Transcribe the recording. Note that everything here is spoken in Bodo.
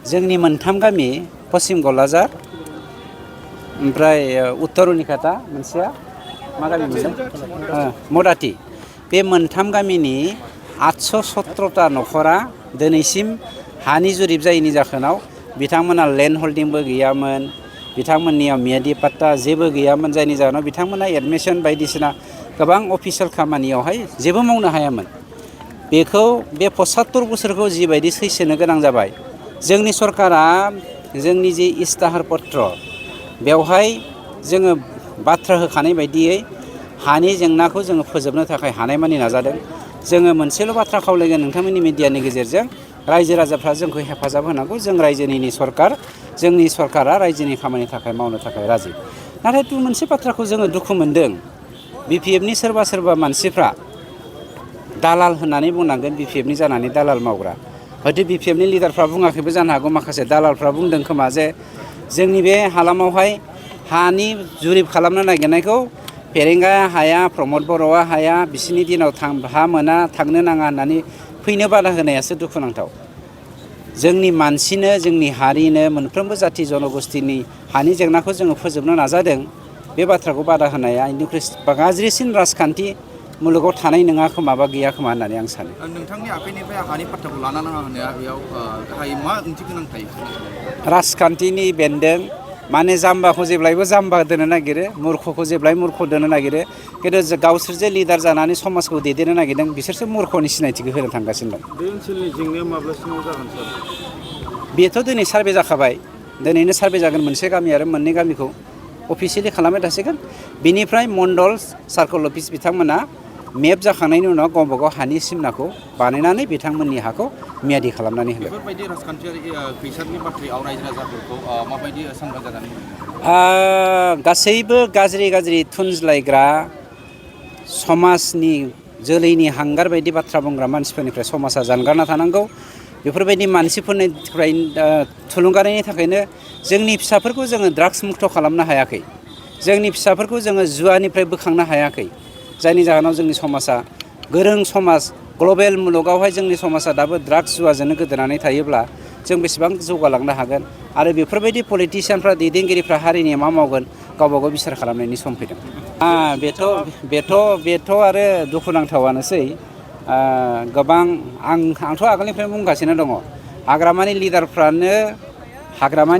जोंनि मोनथाम गामि पश्चिम गलाजार ओमफ्राय उत्तर रुनिकाटा मोनसेया मा गामि मोनलाय मदाति बे मोनथाम गामिनि 817टा न'खरा दिनैसिम हानि जुरिब जायैनि जाहोनाव बिथांमोना लेन्ड हल्डिंबो गैयामोन बिथांमोननियाव मियादि पाट्टा जेबो गैयामोन जायनि जाहोनाव बिथांमोना एडमिसन बायदिसिना गोबां अफिसियेल खामानियावहाय जेबो मावनो हायामोन बेखौ बे 75 बोसोरखौ जिबायदि सैसोनो गोनां जाबाय जोंनि सरकारा जोंनि जि इस्ताहार पत्र बेवहाय जोङो बाथ्रा होखानाय बायदियै हानि जेंनाखौ जोङो फोजोबनो थाखाय हानायमानि नाजादों जोङो मोनसेल' बाथ्रा खावलायगोन नोंथांमोननि मिडियानि गेजेरजों रायजो राजाफ्रा जोंखौ हेफाजाब होनांगौ जों रायजोनि सरकार जोंनि सरकारा रायजोनि खामानि थाखाय मावनो थाखाय राजि नाथाय मोनसे बाथ्राखौ जोङो दुखु मोनदों बिपिएफनि सोरबा मानसिफ्रा दालाल होननानै बुंनांगोन बिपिएफनि जानानै दालाल मावग्रा हयथ' बिपिएफनि लिडारफ्रा बुङाखैबो जानो हागौ माखासे दालालफ्रा बुंदों खोमा जे जोंनि बे हालामावहाय हानि जुरिब खालामनो नागिरनायखौ फेरेंगाया हाया प्रमद बर'आ हाया बिसोरनि दिनाव हा मोना थांनो नाङा होननानै फैनो बादा होनायासो दुखुनांथाव जोंनि मानसिनो जोंनि हारिनो मोनफ्रोमबो जाथि जनगोष्ठीनि हानि जेंनाखौ जोङो फोजोबनो नाजादों बे बाथ्राखौ बादा होनाया इनिख्रुइ गाज्रिसिन राजखान्थि मुलुगाव थानाय नङा खोमा बा गैया खोमा होननानै आं सानो नोंथांनि आखाइनिफ्राय हानि पाट्टाखौ लाना नाङा होननाया बेयाव गाहायै मा ओंथि गोनां थायो राजखान्थिनि बेन्दों माने जाम्बाखौ जेब्लायबो जाम्बा दोननो नागिरो मूर्खखौ जेब्लायबो मूर्ख दोननो नागिरो खिन्थु गावसोर जे लिडार जानानै समाजखौ दैदेननो नागिरदों बिसोरसो मूर्खनि सिनायथिखौ होनो थांगासिनो दं बे ओनसोलनि जेंनाया माब्लासिमाव जागोन सार बेथ' दिनै सार्भे जाखाबाय दिनैनो सार्भे जागोन मोनसे गामि आरो मोननै गामिखौ अफिसियेलि खालामबाय थासिगोन बिनिफ्राय मण्डल सार्कल अफिस बिथांमोना मेप जाखांनायनि उनाव गावबा गाव हानि सिमनाखौ बानायनानै बिथांमोननि हाखौ मियादि खालामनानै होगोन बेफोरबायदि राजखान्थियारि खैसारनि बाथ्रायाव रायजो राजाफोरखौ माबायदि सांग्रां जानानै गासैबो गाज्रि थुनज्लायग्रा समाजनि जोलैनि हांगार बायदि बाथ्रा बुंग्रा मानसिफोरनिफ्राय समाजा जानगारना थानांगौ बेफोरबायदि मानसिफोरनिफ्राय थुलुंगानायनि थाखायनो जोंनि फिसाफोरखौ जोङो ड्राग्स मुक्त खालामनो हायाखै जोंनि फिसाफोरखौ जोङो जुवानिफ्राय बोखांनो हायाखै जायनि जाहोनाव जोंनि समाजा गोरों समाज ग्लबेल मुलुगावहाय जोंनि समाजा दाबो ड्राग्स जुवाजोंनो गोदोनानै थायोब्ला जों बेसेबां जौगालांनो हागोन आरो बेफोरबायदि पलिटिशियानफ्रा दैदेनगिरिफ्रा हारिनि मा मावगोन गावबा गाव बिसार खालामनायनि सम फैदों बेथ' आरो दुखुनांथावानोसै गोबां आंथ' आगोलनिफ्रायनो बुंगासिनो दङ हाग्रामानि लिडारफ्रानो हाग्रामानि